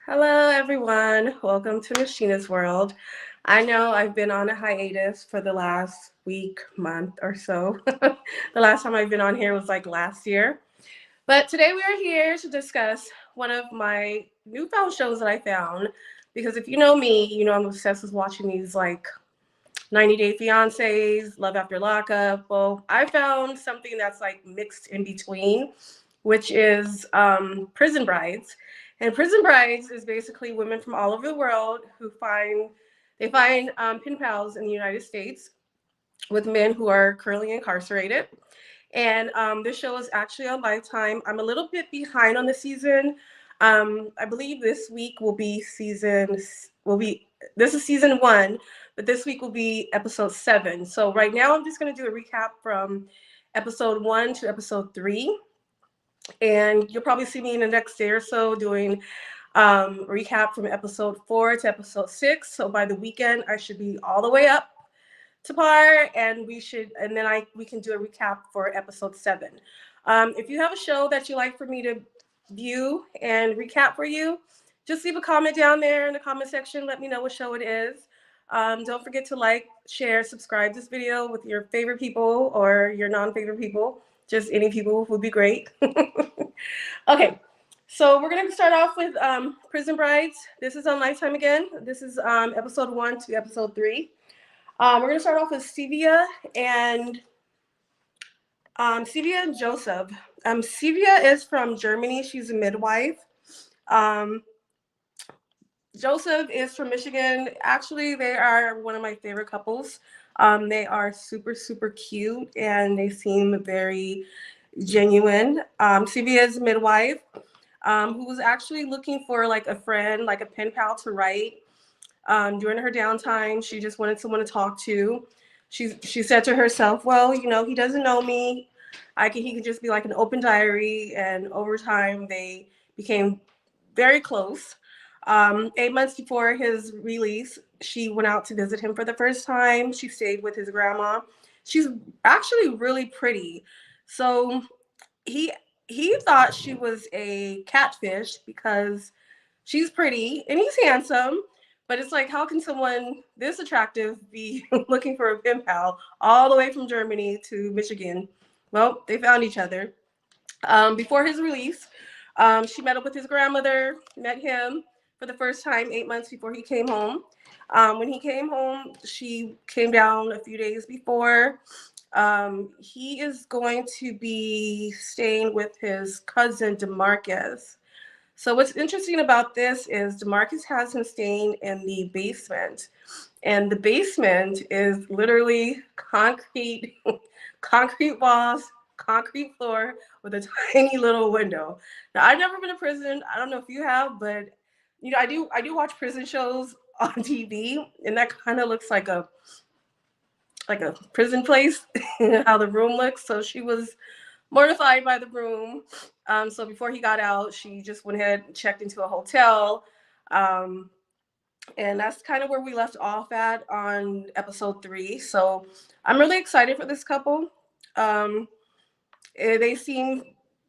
Hello, everyone. Welcome to Miss.Sheena's world. I know I've been on a hiatus for the last week, month or so. The last time I've been on here was like last year. But today we are here to discuss one of my newfound shows that I found. Because if you know me, you know I'm obsessed with watching these like 90 Day Fiancés, Love After Lockup. Well, I found something that's like mixed in between, which is Prison Brides. And Prison Brides is basically women from all over the world who find pen pals in the United States with men who are currently incarcerated. And this show is actually on Lifetime. I'm a little bit behind on the season. I believe this week will be this is season one, but this week will be episode 7. So right now I'm just going to do a recap from episode 1 to episode 3, and you'll probably see me in the next day or so doing recap from episode 4 to episode 6. So by the weekend I should be all the way up to par, and then we can do a recap for episode 7. If you have a show that you like for me to view and recap for you, just leave a comment down there in the comment section. Let me know what show it is. Don't forget to like, share, subscribe this video with your favorite people or your non-favorite people. Just any people would be great. Okay, so we're gonna start off with Prison Brides. This is on Lifetime again. This is episode 1 to episode 3. We're gonna start off with Sevia and Joseph. Sevia is from Germany. She's a midwife. Um, Joseph is from Michigan. Actually, they are one of my favorite couples. They are super, super cute and they seem very genuine. Sevia is a midwife who was actually looking for like a friend, like a pen pal to write. During her downtime, she just wanted someone to talk to. She said to herself, "Well, he doesn't know me. He could just be like an open diary." And over time, they became very close. 8 months before his release, she went out to visit him for the first time. She stayed with his grandma. She's actually really pretty. So he he thought she was a catfish because she's pretty and he's handsome. But it's like, how can someone this attractive be looking for a pen pal all the way from Germany to Michigan? Well, they found each other. Before his release, she met up with his grandmother, met him for the first time 8 months before he came home. When he came home, she came down a few days before. He is going to be staying with his cousin DeMarcus. So what's interesting about this is DeMarcus has him staying in the basement, and the basement is literally concrete, concrete walls, concrete floor with a tiny little window. Now I've never been to prison. I don't know if you have, but I do watch prison shows on TV, and that kind of looks like a prison place, how the room looks. So she was mortified by the room. So before he got out, she just went ahead and checked into a hotel. Um, and that's kind of where we left off at on episode 3. So I'm really excited for this couple. Um, they seem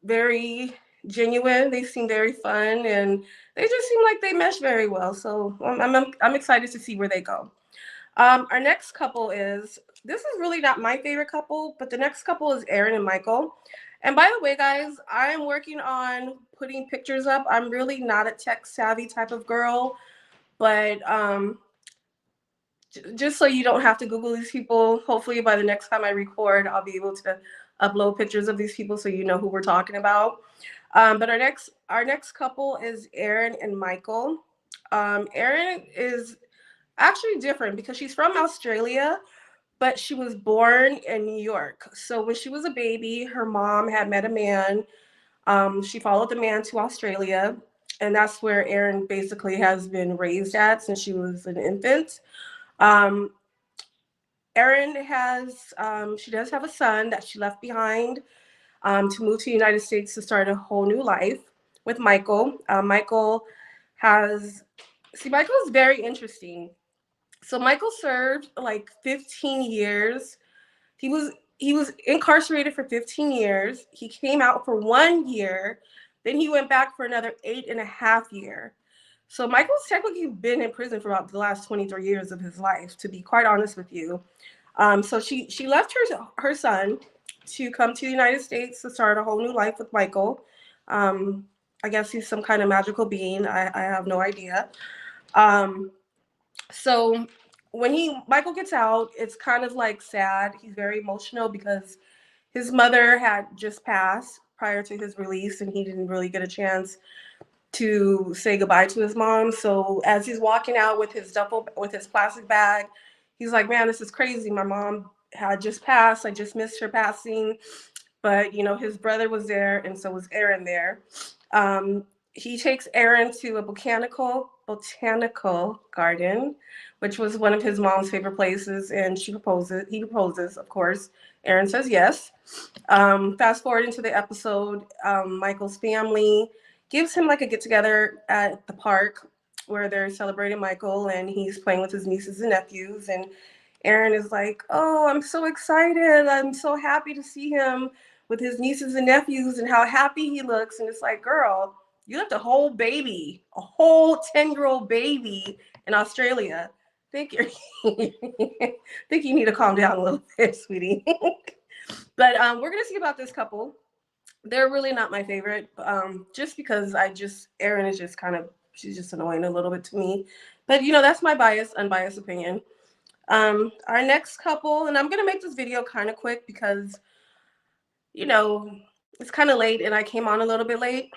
very genuine. They seem very fun, and they just seem like they mesh very well. So I'm excited to see where they go. Our next couple is this is really not my favorite couple, but the next couple is Aaron and Michael. And by the way, guys, I'm working on putting pictures up. I'm really not a tech savvy type of girl, but just so you don't have to Google these people, hopefully by the next time I record, I'll be able to upload pictures of these people so you know who we're talking about. But our next couple is Aaron and Michael. Aaron is actually different because she's from Australia, but she was born in New York. So when she was a baby, her mom had met a man. She followed the man to Australia, and that's where Erin basically has been raised at since she was an infant. Um, Erin she does have a son that she left behind to move to the United States to start a whole new life with Michael. Has, Michael is very interesting. So Michael served like 15 years. He was incarcerated for 15 years. He came out for 1 year. Then he went back for another 8.5 years. So Michael's technically been in prison for about the last 23 years of his life, to be quite honest with you. So she left her son to come to the United States to start a whole new life with Michael. Um, I guess he's some kind of magical being. I have no idea. Um, so when he Michael gets out, it's kind of like sad. He's very emotional because his mother had just passed prior to his release, and he didn't really get a chance to say goodbye to his mom. So as he's walking out with his plastic bag, he's like, "Man, this is crazy. My mom had just passed. I just missed her passing." But his brother was there, and so was Aaron there. He takes Aaron to a botanical garden, which was one of his mom's favorite places, and he proposes, of course. Aaron says yes. Fast forward into the episode, Michael's family gives him like a get together at the park where they're celebrating Michael, and he's playing with his nieces and nephews. And Aaron is like, "Oh, I'm so excited. I'm so happy to see him with his nieces and nephews and how happy he looks." And it's like, "Girl, you left a whole 10-year-old baby in Australia. Think you're think you need to calm down a little bit, sweetie." But we're gonna see about this couple. They're really not my favorite, just because Erin is just kind of, she's just annoying a little bit to me. But that's my unbiased opinion. Our next couple, and I'm gonna make this video kind of quick because you know it's kind of late and I came on a little bit late.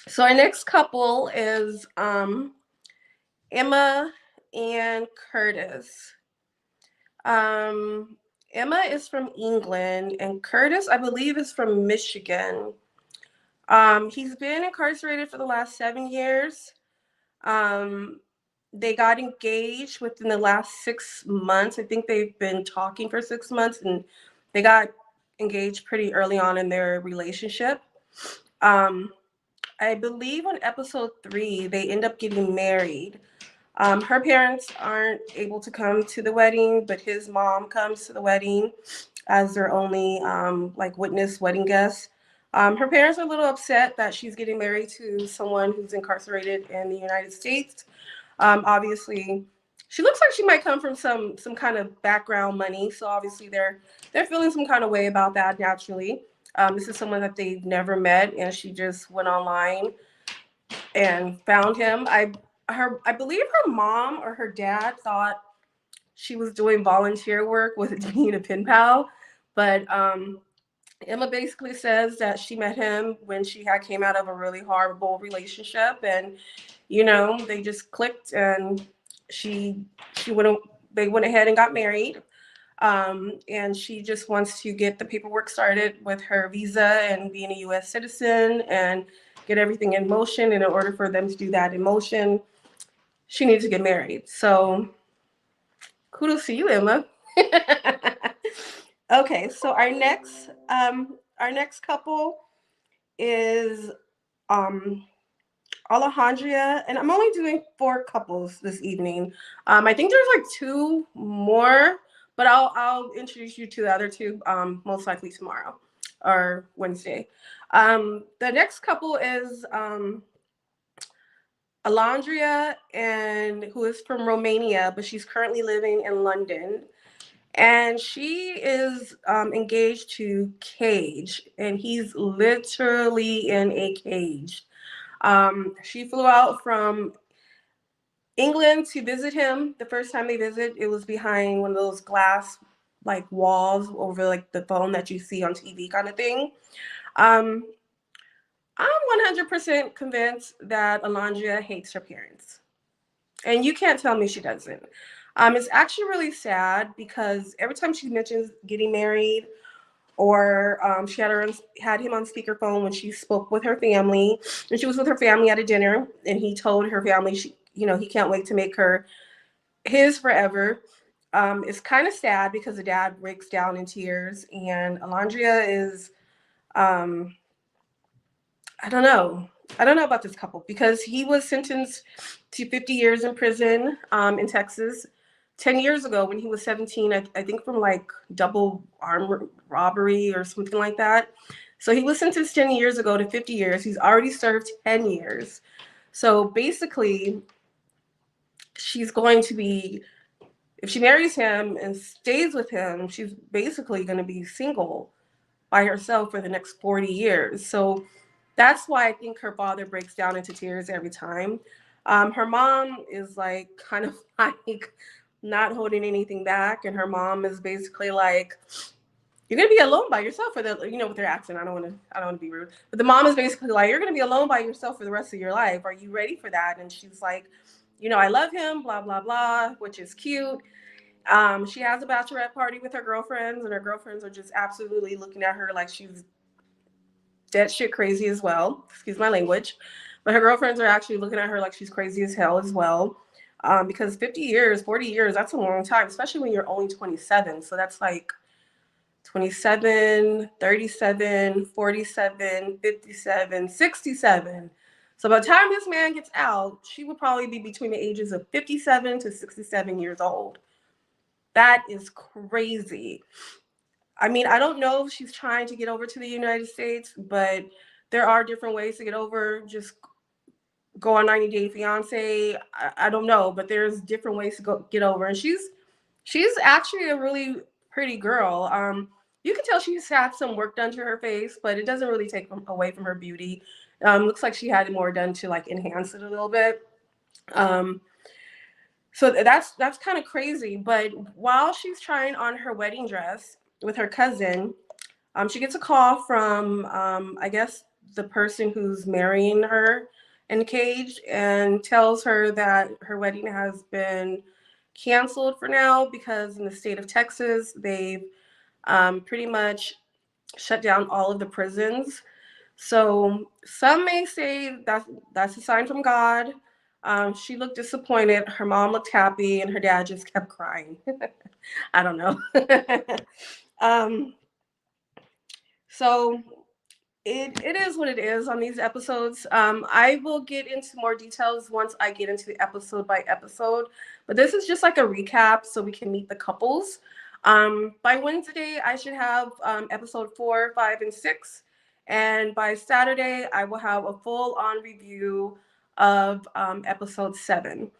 So our next couple is Emma and Curtis. Um, Emma is from England, and Curtis, I believe, is from Michigan. He's been incarcerated for the last 7 years. Um, they got engaged within the last 6 months. I think they've been talking for 6 months, and they got engaged pretty early on in their relationship. Um, I believe on episode 3, they end up getting married. Her parents aren't able to come to the wedding, but his mom comes to the wedding as their only like witness wedding guest. Her parents are a little upset that she's getting married to someone who's incarcerated in the United States. Obviously, she looks like she might come from some kind of background money, so obviously they're feeling some kind of way about that naturally. This is someone that they've never met, and she just went online and found him. I believe her mom or her dad thought she was doing volunteer work with being a pen pal, but Emma basically says that she met him when she had came out of a really horrible relationship, and they just clicked, and she she went they went ahead and got married. And she just wants to get the paperwork started with her visa and being a U.S. citizen and get everything in motion. And in order for them to do that in motion, she needs to get married. So kudos to you, Emma. Okay, so our next couple is um Alejandria, and I'm only doing 4 couples this evening. I think there's like 2 more, but I'll introduce you to the other 2 most likely tomorrow or Wednesday. The next couple is Alondria, and who is from Romania, but she's currently living in London. And she is engaged to Cage, and he's literally in a cage. She flew out from England to visit him. The first time they visit, it was behind one of those glass like walls over like the phone that you see on TV kind of thing. Um, I'm 100% convinced that Alondria hates her parents. And you can't tell me she doesn't. It's actually really sad because every time she mentions getting married, or she had him on speakerphone when she spoke with her family, and she was with her family at a dinner, and he told her family he can't wait to make her his forever. It's kind of sad because the dad breaks down in tears, and Alondria is um, I don't know. I don't know about this couple because he was sentenced to 50 years in prison in Texas 10 years ago when he was 17, I think from like double armed robbery or something like that. So he was sentenced 10 years ago to 50 years. He's already served 10 years. So basically, she's going to be, if she marries him and stays with him, she's basically going to be single by herself for the next 40 years. So that's why I think her father breaks down into tears every time. Her mom is like kind of like not holding anything back, and her mom is basically like, "You're gonna be alone by yourself for the," with their accent. I don't want to be rude, but the mom is basically like, "You're gonna be alone by yourself for the rest of your life. Are you ready for that?" And she's like, "I love him, blah blah blah," which is cute. She has a bachelorette party with her girlfriends, and her girlfriends are just absolutely looking at her like she's dead shit crazy as well. Excuse my language. But her girlfriends are actually looking at her like she's crazy as hell as well. Because 50 years, 40 years, that's a long time, especially when you're only 27. So that's like 27, 37, 47, 57, 67. So by the time this man gets out, she would probably be between the ages of 57 to 67 years old. That is crazy. I mean, I don't know if she's trying to get over to the United States, but there are different ways to get over. Just go on 90 Day Fiance. I don't know, but there's different ways to go get over. And she's actually a really pretty girl. You can tell she's had some work done to her face, but it doesn't really take away from her beauty. Looks like she had more done to like enhance it a little bit. Um, so that's kind of crazy. But while she's trying on her wedding dress with her cousin, she gets a call from, I guess, the person who's marrying her engaged, and tells her that her wedding has been canceled for now because in the state of Texas, they've pretty much shut down all of the prisons. So some may say that's a sign from God. She looked disappointed. Her mom looked happy, and her dad just kept crying. I don't know. um, so it is what it is on these episodes. I will get into more details once I get into the episode by episode, but this is just like a recap so we can meet the couples. By Wednesday, I should have episode 4, 5, and 6, and by Saturday, I will have a full on review of episode 7.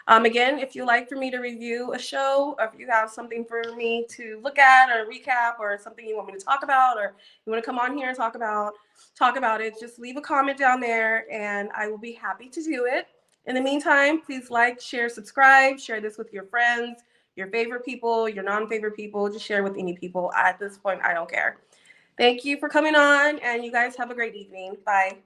Again, if you like for me to review a show, or if you have something for me to look at or recap, or something you want me to talk about, or you want to come on here and talk about it, just leave a comment down there and I will be happy to do it. In the meantime, please like, share, subscribe, share this with your friends, your favorite people, your non-favorite people. Just share with any people. At this point, I don't care. Thank you for coming on, and you guys have a great evening. Bye.